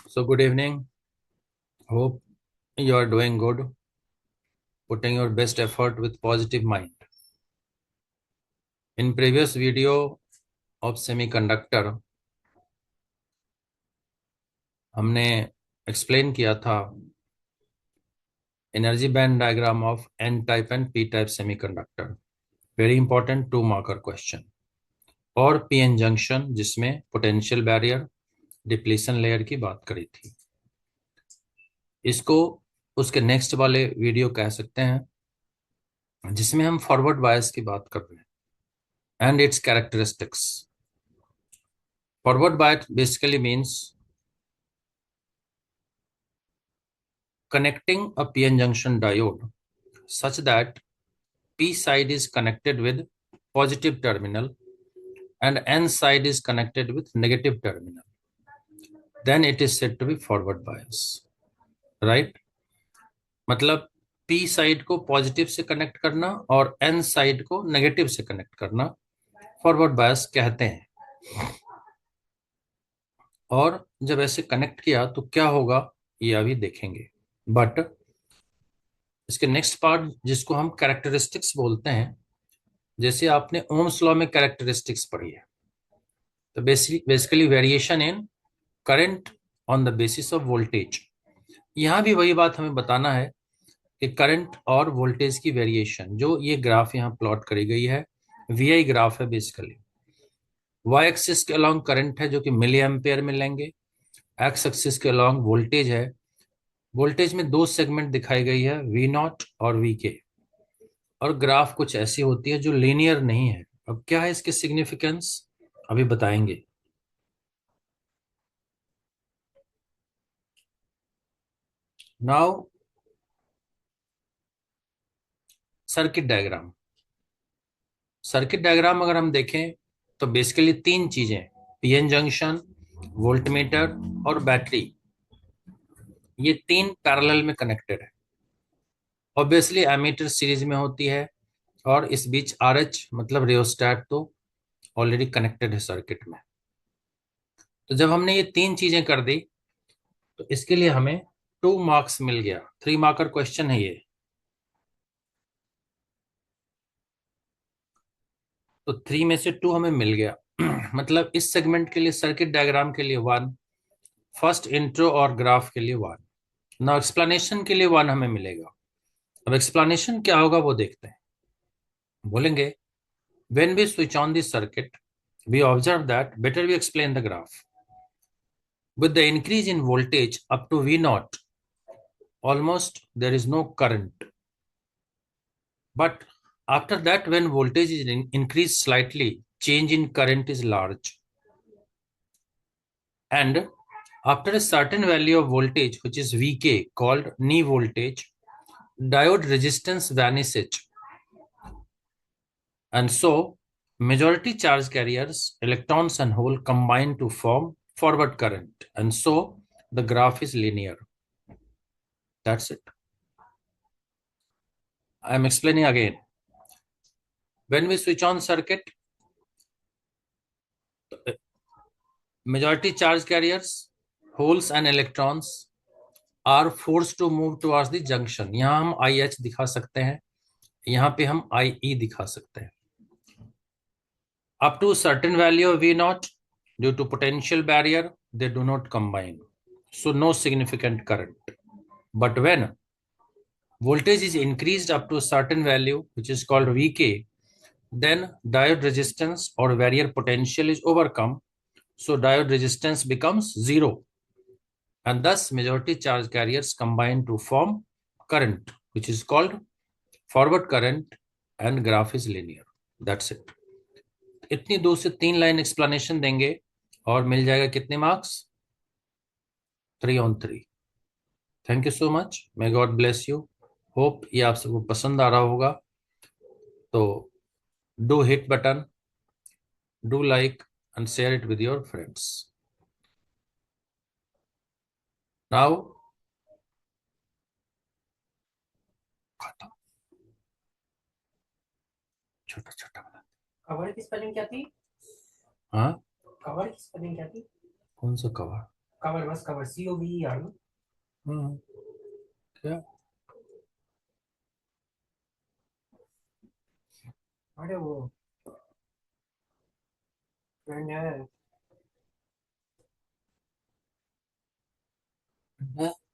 So, good evening. Hope you are doing good, putting your best effort with positive mind. In previous video of semiconductor, हमने explain किया था energy band diagram of N type and P type semiconductor. Very important two marker question. और PN junction जिसमें potential barrier, depletion layer की बात करी थी. इसको उसके नेक्स्ट वाले वीडियो कह सकते हैं जिसमें हम फॉरवर्ड बायस की बात कर रहे हैं and it's characteristics. Forward bias basically means connecting a PN junction diode such that P side is connected with positive terminal and N side is connected with negative terminal. Then it is said to be forward bias. Right? मतलब P side को positive से connect करना और N side को negative से connect करना forward bias कहते हैं. और जब ऐसे कनेक्ट किया तो क्या होगा ये अभी देखेंगे. बट इसके नेक्स्ट पार्ट जिसको हम कैरेक्टरिस्टिक्स बोलते हैं, जैसे आपने ओम्स लॉ में कैरेक्टरिस्टिक्स पढ़ी है, तो basically variation in current on the basis of voltage. यहाँ भी वही बात हमें बताना है कि करंट और वोल्टेज की वेरिएशन, जो ये ग्राफ यहाँ प्लॉट करी गई है, वीआई ग्राफ है. बेसिकली वाई एक्सिस के अलोंग करंट है जो कि मिली एम्पेयर में लेंगे, एक्स एक्सिस के अलोंग वोल्टेज है. वोल्टेज में दो सेगमेंट दिखाई गई है, वी नॉट और वी के. और ग्राफ कुछ ऐसी होती है जो लीनियर नहीं है. अब क्या है इसके सिग्निफिकेंस अभी बताएंगे. Now circuit diagram. Circuit diagram अगर हम देखें तो बेसिकली तीन चीजें, पीएन जंक्शन, वोल्टमीटर और बैटरी, ये तीन पैरेलल में कनेक्टेड है. ऑब्वियसली एमीटर सीरीज में होती है और इस बीच आरएच मतलब रियोस्टेट तो ऑलरेडी कनेक्टेड है सर्किट में. तो जब हमने ये तीन चीजें कर दी तो इसके लिए हमें 2 मार्क्स मिल गया. 3 मार्कर क्वेश्चन है ये. तो 3 में से 2 हमें मिल गया. मतलब इस सेगमेंट के लिए, सर्किट डायग्राम के लिए 1, फर्स्ट इंट्रो और ग्राफ के लिए 1. ना एक्सप्लेनेशन के लिए 1 हमें मिलेगा. अब एक्सप्लेनेशन क्या होगा वो देखते हैं. बोलेंगे when we switch on the circuit we observe that, better we explain the graph, with the increase in voltage up to V naught almost there is no current, but after that when voltage is increased slightly, change in current is large, and after a certain value of voltage which is Vk called knee voltage, diode resistance vanishes, and so majority charge carriers, electrons and hole, combine to form forward current, and so the graph is linear. That's it. I am explaining again. When we switch on circuit, majority charge carriers, holes and electrons are forced to move towards the junction. यहाँ हम IH दिखा सकते हैं, यहाँ पे हम IE दिखा सकते हैं. Up to a certain value of V naught, due to potential barrier, they do not combine. So no significant current. But when voltage is increased up to a certain value, which is called Vk, then diode resistance or barrier potential is overcome. So diode resistance becomes zero. And thus majority charge carriers combine to form current, which is called forward current, and graph is linear. That's it. इतनी 2 से 3 line explanation देंगे और मिल जाएगा कितने marks? 3 on 3. Thank you so much. May God bless you. Hope ये आप सबको पसंद आ रहा होगा. तो do hit button, do like and share it with your friends. Now छोटा छोटा बना. कवर की स्पेलिंग क्या थी? हाँ, कवर की स्पेलिंग क्या थी? कौन सा कवर? कवर, बस कवर, COVER ना। हम्म। क्या? अरे वो फ्रेंड है। है?